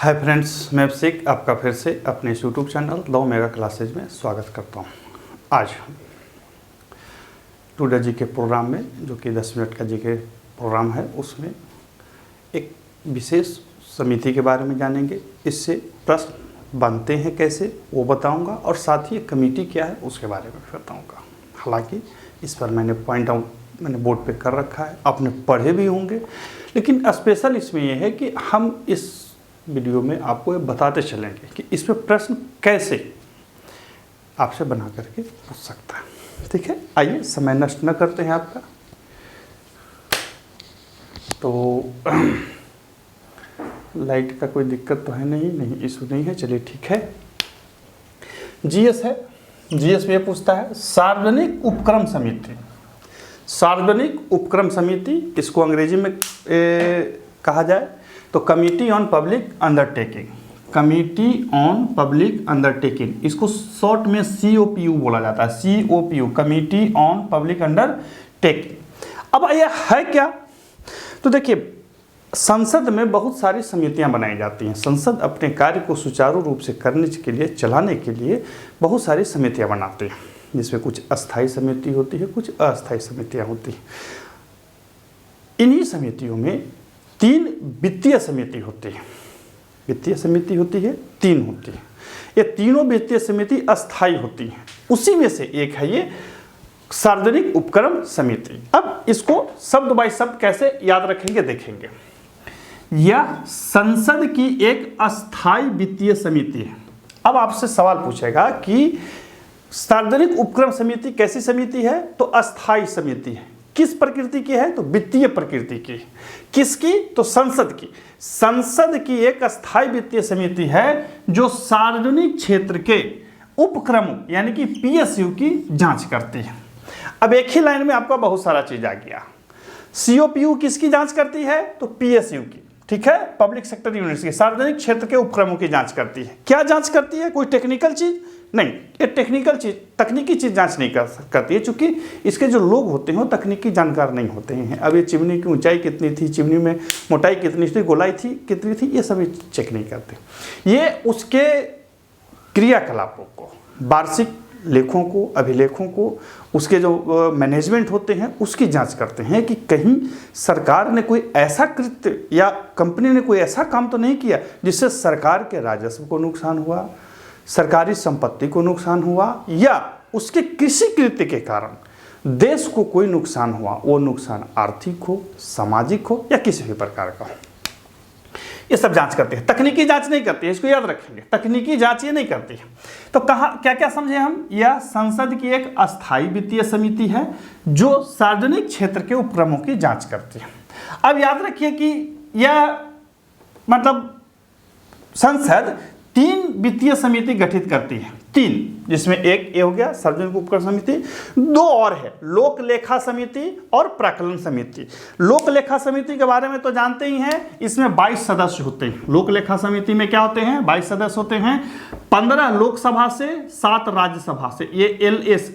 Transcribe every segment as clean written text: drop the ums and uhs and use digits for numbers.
Hi friends, मैं अभिषेक आपका फिर से अपने यूट्यूब चैनल दो मेगा क्लासेज में स्वागत करता हूँ। आज टुडे जी के प्रोग्राम में, जो कि 10 मिनट का जी के प्रोग्राम है, उसमें एक विशेष समिति के बारे में जानेंगे। इससे प्रश्न बनते हैं कैसे वो बताऊंगा, और साथ ही कमेटी क्या है उसके बारे में भी बताऊँगा। हालांकि इस पर मैंने पॉइंट आउट बोर्ड पे कर रखा है, आपने पढ़े भी होंगे, लेकिन स्पेशल इसमें यह है कि हम इस वीडियो में आपको ये बताते चलेंगे कि इसमें प्रश्न कैसे आपसे बना करके पूछ सकता है। ठीक है, आइए समय नष्ट न करते हैं आपका। तो लाइट का कोई दिक्कत तो है नहीं इशू नहीं है, चलिए ठीक है। जीएस है, जीएस में पूछता है सार्वजनिक उपक्रम समिति। सार्वजनिक उपक्रम समिति, इसको अंग्रेजी में कहा जाए तो committee on public undertaking. Committee on public undertaking, इसको शॉर्ट में COPU बोला जाता है। COPU, committee on public undertaking. अब यह है क्या? तो देखिए, संसद में बहुत सारी समितियां बनाई जाती हैं। संसद अपने कार्य को सुचारू रूप से करने के लिए, चलाने के लिए बहुत सारी समितियां बनाती हैं, जिसमें कुछ अस्थायी समिति होती है, कुछ अस्थायी समितियां होती हैं। इन्हीं समितियों में 3 वित्तीय समिति होती है। वित्तीय समिति होती है, 3 होती है। ये तीनों वित्तीय समिति अस्थायी होती है। उसी में से एक है ये सार्वजनिक उपक्रम समिति। अब इसको शब्द बाय शब्द कैसे याद रखेंगे देखेंगे। यह संसद की एक अस्थायी वित्तीय समिति है। अब आपसे सवाल पूछेगा कि सार्वजनिक उपक्रम समिति कैसी समिति है? तो अस्थायी समिति है। किस प्रकृति की है? तो वित्तीय प्रकृति की। किसकी? तो संसद की। संसद की एक अस्थायी वित्तीय समिति है जो सार्वजनिक क्षेत्र के उपक्रमों यानी कि PSU की जांच करती है। अब एक ही लाइन में आपका बहुत सारा चीज आ गया। COPU किसकी जांच करती है? तो PSU की। ठीक है, पब्लिक सेक्टर यूनिट्स की, सार्वजनिक क्षेत्र के उपक्रमों की जांच करती है। क्या जांच करती है? कोई टेक्निकल चीज नहीं, ये टेक्निकल चीज, तकनीकी चीज जांच नहीं करती है, चूंकि इसके जो लोग होते हैं वो तकनीकी जानकार नहीं होते हैं। अब ये चिमनी की ऊंचाई कितनी थी, चिमनी में मोटाई कितनी थी, गोलाई थी कितनी थी, ये सभी चेक नहीं करते। ये उसके क्रियाकलापों को, वार्षिक लेखों को, अभिलेखों को, उसके जो मैनेजमेंट होते हैं उसकी जांच करते हैं कि कहीं सरकार ने कोई ऐसा कृत्य या कंपनी ने कोई ऐसा काम तो नहीं किया जिससे सरकार के राजस्व को नुकसान हुआ, सरकारी संपत्ति को नुकसान हुआ, या उसके किसी कृत्य के कारण देश को कोई नुकसान हुआ। वो नुकसान आर्थिक हो, सामाजिक हो, या किसी भी प्रकार का हो। ये सब जांच करते हैं, तकनीकी जांच नहीं करती है, इसको याद रखेंगे। तकनीकी जांच ये नहीं करती है। तो कहाँ क्या क्या समझे हम? यह संसद की एक अस्थायी वित्तीय समिति है जो सार्वजनिक क्षेत्र के उपक्रमों की जांच करती है। अब याद रखिए कि यह मतलब संसद 3 वित्तीय समिति गठित करती है। 3, जिसमें एक ये हो गया सार्वजनिक उपक्रम समिति, 2 और है, लोक लेखा समिति और प्राक्कलन समिति। लोक लेखा समिति के बारे में तो जानते ही हैं, इसमें 22 सदस्य होते हैं। लोक लेखा समिति में क्या होते हैं? 22 सदस्य होते हैं, 15 लोकसभा से, 7 राज्यसभा से। ये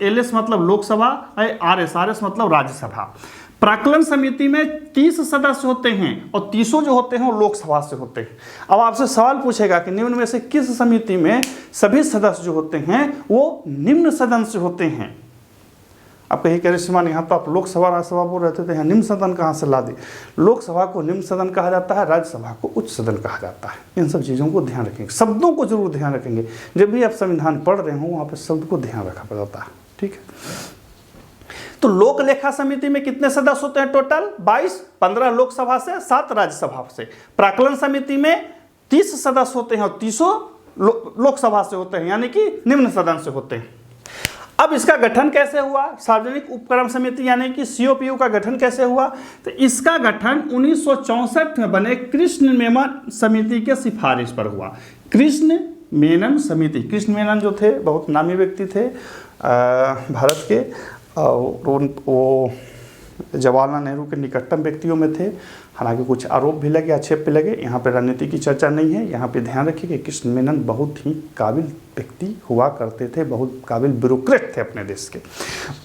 LS मतलब लोकसभा, RS मतलब राज्यसभा। प्राक्कलन समिति में 30 सदस्य होते हैं और 30 जो होते हैं वो लोकसभा से होते हैं। अब आपसे सवाल पूछेगा कि निम्न में से किस समिति में सभी सदस्य जो होते हैं वो निम्न सदन से होते हैं? आप कहीं कह रहे श्रीमान, यहाँ तो आप लोकसभा राज्यसभा बोल रहे थे, यहाँ निम्न सदन कहाँ से ला दी? लोकसभा को निम्न सदन कहा जाता है, राज्यसभा को उच्च सदन कहा जाता है। इन सब चीज़ों को ध्यान रखेंगे, शब्दों को जरूर ध्यान रखेंगे। जब भी आप संविधान पढ़ रहे हो वहाँ पर शब्द को ध्यान रखा जाता है। ठीक है, तो लोक लेखा समिति में कितने सदस्य होते हैं? टोटल 22, 15 लोकसभा से, 7 राज्यसभा से। प्राक्कलन समिति में 30 सदस्य होते हैं और 30 लोकसभा से होते हैं, यानी कि निम्न सदन से होते हैं। अब इसका गठन कैसे हुआ? सार्वजनिक उपक्रम समिति यानी कि COPU का गठन कैसे हुआ? तो इसका गठन 1964 में बने कृष्ण मेनन समिति के सिफारिश पर हुआ। कृष्ण मेनन समिति, कृष्ण मेनन जो थे बहुत नामी व्यक्ति थे भारत के, और वो जवाहरलाल नेहरू के निकटतम व्यक्तियों में थे। हालांकि कुछ आरोप भी लगे, आक्षेप भी लगे। यहाँ पे राजनीति की चर्चा नहीं है। यहाँ पे ध्यान रखिए कि कृष्ण मेनन बहुत ही काबिल व्यक्ति हुआ करते थे, बहुत काबिल ब्यूरोक्रेट थे अपने देश के।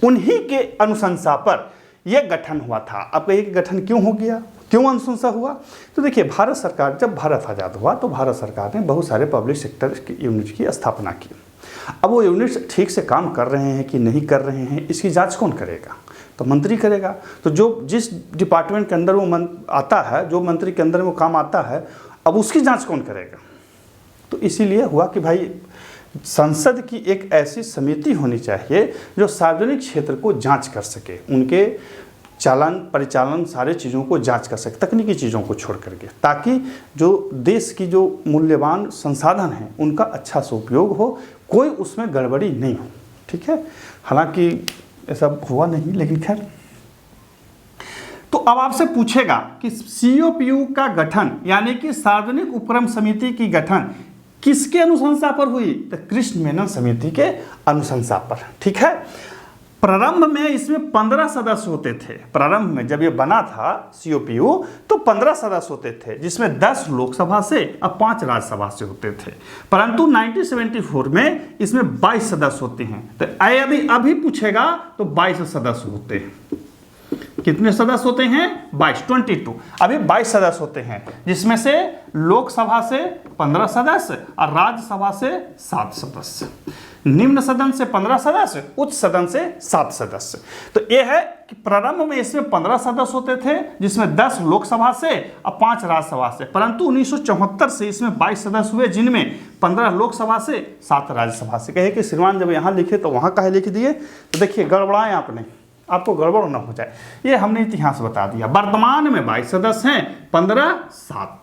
उन्हीं के अनुशंसा पर यह गठन हुआ था। अब कहिए कि गठन क्यों हो गया? क्यों अनुशंसा हुआ? तो देखिए, भारत सरकार, जब भारत आज़ाद हुआ तो भारत सरकार ने बहुत सारे पब्लिक सेक्टर यूनिट की स्थापना की। अब वो यूनिट्स ठीक से काम कर रहे हैं कि नहीं कर रहे हैं, इसकी जांच कौन करेगा? तो मंत्री करेगा। तो जो जिस डिपार्टमेंट के अंदर वो आता है, जो मंत्री के अंदर वो काम आता है, अब उसकी जांच कौन करेगा? तो इसीलिए हुआ कि भाई संसद की एक ऐसी समिति होनी चाहिए जो सार्वजनिक क्षेत्र को जांच कर सके, उनके चालन परिचालन सारे चीज़ों को जांच कर सके, तकनीकी चीज़ों को छोड़ करके, ताकि जो देश की जो मूल्यवान संसाधन हैं उनका अच्छा से उपयोग हो, कोई उसमें गड़बड़ी नहीं हो। ठीक है, हालांकि ऐसा हुआ नहीं, लेकिन खैर। तो अब आपसे पूछेगा कि सीओपीयू का गठन यानी कि सार्वजनिक उपक्रम समिति की गठन किसके अनुशंसा पर हुई? तो कृष्ण मेनन समिति के अनुशंसा पर। ठीक है, प्रारंभ में इसमें 15 सदस्य होते थे। प्रारंभ में जब ये बना था सीओपीयू तो 15 सदस्य होते थे, जिसमें 10 लोकसभा से और 5 राज्यसभा से होते थे। परंतु 1974 में इसमें 22 सदस्य होते हैं। तो यदि अभी पूछेगा तो 22 सदस्य होते हैं। कितने सदस्य होते हैं? 22 अभी 22 सदस्य होते हैं, जिसमें से लोकसभा से 15 सदस्य और राज्यसभा से 7 सदस्य, निम्न सदन से 15 सदस्य, उच्च सदन से 7 सदस्य। तो यह है कि प्रारंभ में इसमें 15 सदस्य होते थे, जिसमें 10 लोकसभा से और 5 राज्यसभा से। परंतु 1974 से इसमें 22 सदस्य हुए, जिनमें 15 लोकसभा से 7 राज्यसभा से। कहे कि श्रीमान जब यहाँ लिखे तो वहाँ काहे लिख दिए? तो देखिए, गड़बड़ाएं आपने, आपको गड़बड़ ना हो जाए, ये हमने इतिहास बता दिया। वर्तमान में 22 सदस्य हैं, 15 7।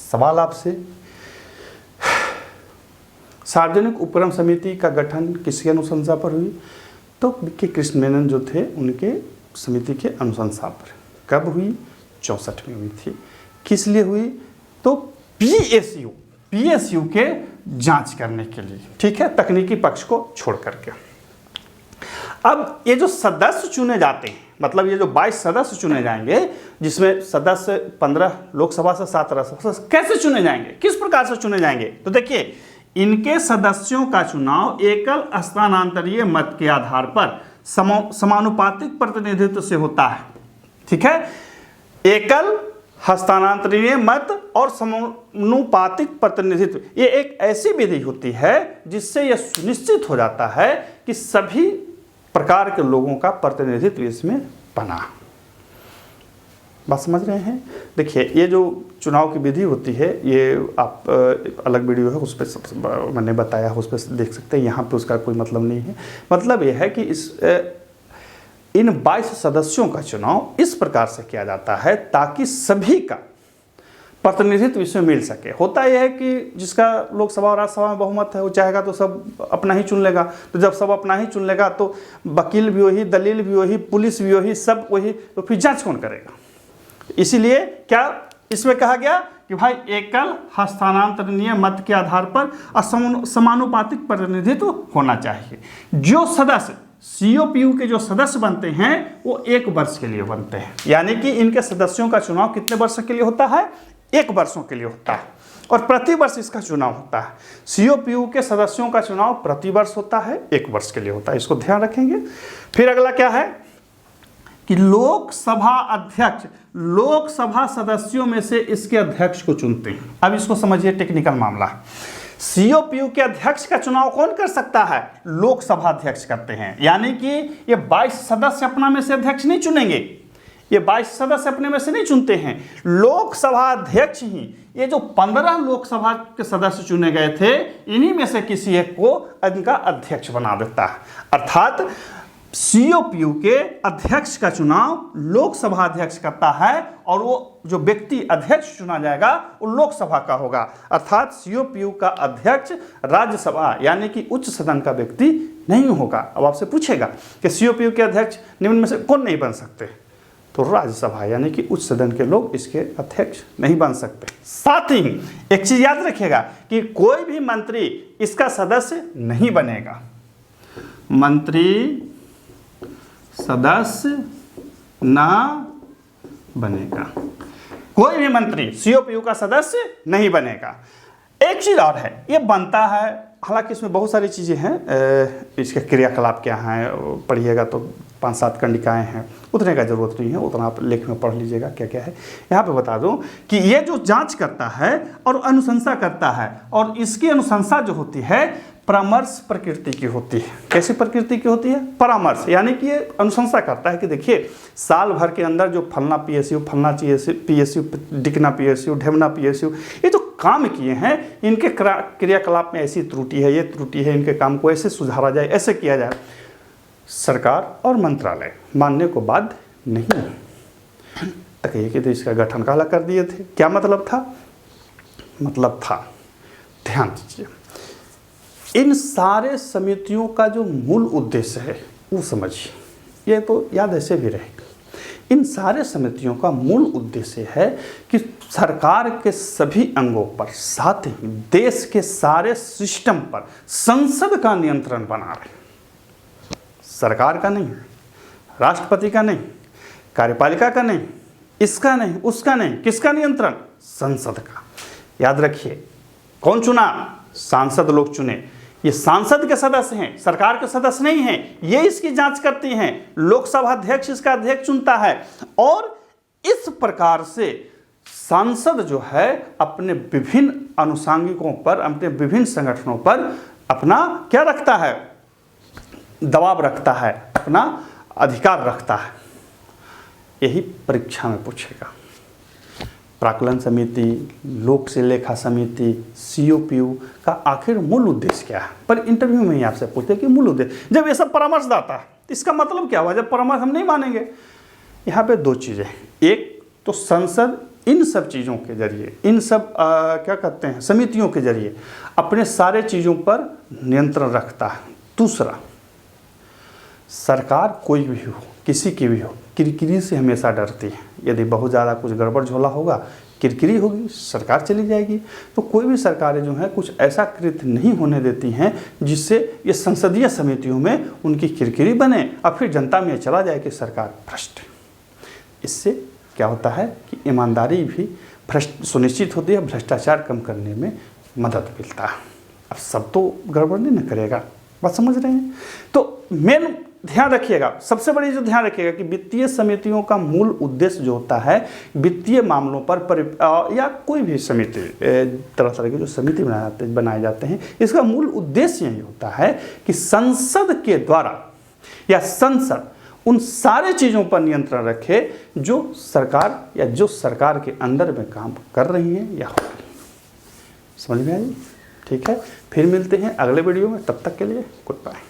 सवाल आपसे, सार्वजनिक उपक्रम समिति का गठन किसकी अनुशंसा पर हुई? तो के कृष्ण मेनन जो थे उनके समिति के अनुशंसा पर। कब हुई? 64 में हुई थी। किस लिए हुई? तो पीएसयू के जांच करने के लिए। ठीक है, तकनीकी पक्ष को छोड़ करके। अब ये जो सदस्य चुने जाते हैं, मतलब ये जो 22 सदस्य चुने जाएंगे, जिसमें सदस्य 15 लोकसभा से 7 राज्यसभा से, कैसे चुने जाएंगे, किस प्रकार से चुने जाएंगे? तो देखिए, इनके सदस्यों का चुनाव एकल स्थानांतरीय मत के आधार पर समानुपातिक प्रतिनिधित्व से होता है। ठीक है, एकल हस्तांतरणीय मत और समानुपातिक प्रतिनिधित्व, ये एक ऐसी विधि होती है जिससे यह सुनिश्चित हो जाता है कि सभी प्रकार के लोगों का प्रतिनिधित्व इसमें बना। बात समझ रहे हैं? देखिए, ये जो चुनाव की विधि होती है, ये आप अलग वीडियो है उस पर मैंने बताया है, उस पर देख सकते हैं। यहाँ पे उसका कोई मतलब नहीं है। मतलब ये है कि इन 22 सदस्यों का चुनाव इस प्रकार से किया जाता है ताकि सभी का प्रतिनिधित्व इसमें मिल सके। होता यह है कि जिसका लोकसभा और राज्यसभा में बहुमत है, वो चाहेगा तो सब अपना ही चुन लेगा। तो जब सब अपना ही चुन लेगा तो वकील भी वही, दलील भी वही, पुलिस भी वही, सब वही, तो फिर जांच कौन करेगा? इसीलिए क्या इसमें कहा गया कि भाई एकल हस्तांतरणीय मत के आधार पर समानुपातिक प्रतिनिधित्व होना चाहिए। जो सदस्य सीओपीयू के जो सदस्य बनते हैं वो 1 वर्ष के लिए बनते हैं, यानी कि इनके सदस्यों का चुनाव कितने वर्षों के लिए होता है? 1 वर्षों के लिए होता है, और प्रति वर्ष इसका चुनाव होता है। सीओपीयू के सदस्यों का चुनाव प्रति वर्ष होता है, 1 वर्ष के लिए होता है। इसको ध्यान रखेंगे। फिर अगला क्या है कि लोकसभा अध्यक्ष लोकसभा सदस्यों में से इसके अध्यक्ष को चुनते हैं। अब इसको समझिए, टेक्निकल मामला। सीओपीयू के अध्यक्ष का चुनाव कौन कर सकता है? लोकसभा अध्यक्ष करते हैं। यानी कि ये 22 सदस्य अपना में से अध्यक्ष नहीं चुनेंगे, ये 22 सदस्य अपने में से नहीं चुनते हैं, लोकसभा अध्यक्ष ही, ये जो 15 लोकसभा के सदस्य चुने गए थे, इन्हीं में से किसी एक को इनका अध्यक्ष बना देता है। अर्थात सीओपीयू के अध्यक्ष का चुनाव लोकसभा अध्यक्ष करता है, और वो जो व्यक्ति अध्यक्ष चुना जाएगा वो लोकसभा का होगा। अर्थात सीओपीयू का अध्यक्ष राज्यसभा यानी कि उच्च सदन का व्यक्ति नहीं होगा। अब आपसे पूछेगा कि सीओपीयू के अध्यक्ष निम्न में से कौन नहीं बन सकते? तो राज्यसभा यानी कि उच्च सदन के लोग इसके अध्यक्ष नहीं बन सकते। साथ ही एक चीज याद रखिएगा कि कोई भी मंत्री इसका सदस्य नहीं बनेगा। मंत्री सदस्य ना बनेगा, कोई भी मंत्री सीओपीयू का सदस्य नहीं बनेगा। एक चीज और है, ये बनता है, हालांकि इसमें बहुत सारी चीजें हैं, इसके क्रियाकलाप क्या हैं पढ़िएगा तो 5-7 कंडिकाएँ हैं, उतने का ज़रूरत नहीं है, उतना आप लेख में पढ़ लीजिएगा क्या क्या है। यहाँ पे बता दूँ कि ये जो जांच करता है और अनुशंसा करता है, और इसकी अनुशंसा जो होती है परामर्श प्रकृति की होती है। कैसी प्रकृति की होती है? परामर्श, यानी कि ये अनुशंसा करता है कि देखिए साल भर के अंदर जो फलना पीएसयू, फलना पीएसयू, डिकना पीएसयू, ढेमना पीएसयू, ये जो काम किए हैं इनके क्रियाकलाप में ऐसी त्रुटि है, ये त्रुटि है, इनके काम को ऐसे सुधारा जाए, ऐसे किया जाए। सरकार और मंत्रालय मानने को बाध्य नहीं है। तो कहिए कि तो इसका गठन काला कर दिए थे, क्या मतलब था? मतलब था, ध्यान दीजिए, इन सारे समितियों का जो मूल उद्देश्य है वो समझिए, ये तो याद ऐसे भी रहेगा। इन सारे समितियों का मूल उद्देश्य है कि सरकार के सभी अंगों पर, साथ ही देश के सारे सिस्टम पर संसद का नियंत्रण बना रहे। सरकार का नहीं, राष्ट्रपति का नहीं, कार्यपालिका का नहीं, इसका नहीं, उसका नहीं, किसका नियंत्रण? संसद का। याद रखिए, कौन चुना? सांसद लोग चुने। ये सांसद के सदस्य हैं, सरकार के सदस्य नहीं हैं। ये इसकी जांच करती हैं, लोकसभा अध्यक्ष इसका अध्यक्ष चुनता है। और इस प्रकार से सांसद जो है अपने विभिन्न अनुषांगिकों पर, अपने विभिन्न संगठनों पर अपना क्या रखता है? दबाव रखता है, अपना अधिकार रखता है। यही परीक्षा में पूछेगा। प्राक्कलन समिति, लोक लेखा समिति, COPU का आखिर मूल उद्देश्य क्या है? पर इंटरव्यू में ही आपसे पूछते हैं कि मूल उद्देश्य, जब ये सब परामर्शदाता है इसका मतलब क्या हुआ? जब परामर्श हम नहीं मानेंगे। यहाँ पे 2 चीज़ें, एक तो संसद इन सब चीज़ों के जरिए, इन सब क्या कहते हैं समितियों के जरिए अपने सारे चीज़ों पर नियंत्रण रखता है। दूसरा, सरकार कोई भी हो, किसी की भी हो, किरकिरी से हमेशा डरती है। यदि बहुत ज़्यादा कुछ गड़बड़ झोला होगा, किरकिरी होगी, सरकार चली जाएगी। तो कोई भी सरकारें जो हैं कुछ ऐसा कृत्य नहीं होने देती हैं जिससे ये संसदीय समितियों में उनकी किरकिरी बने और फिर जनता में चला जाए कि सरकार भ्रष्ट है। इससे क्या होता है कि ईमानदारी भी सुनिश्चित होती है, भ्रष्टाचार कम करने में मदद मिलता है। अब सब तो गड़बड़ नहीं न करेगा, बात समझ रहे हैं? तो मेन ध्यान रखिएगा, सबसे बड़ी जो ध्यान रखिएगा कि वित्तीय समितियों का मूल उद्देश्य जो होता है वित्तीय मामलों पर या कोई भी समिति, तरह तरह के जो समिति बनाए जाते हैं, इसका मूल उद्देश्य यही होता है कि संसद के द्वारा या संसद उन सारे चीज़ों पर नियंत्रण रखे जो सरकार या जो सरकार के अंदर में काम कर रही हैं या हो रही हैं। समझ में आई? ठीक है, फिर मिलते हैं अगले वीडियो में, तब तक के लिए गुड बाय।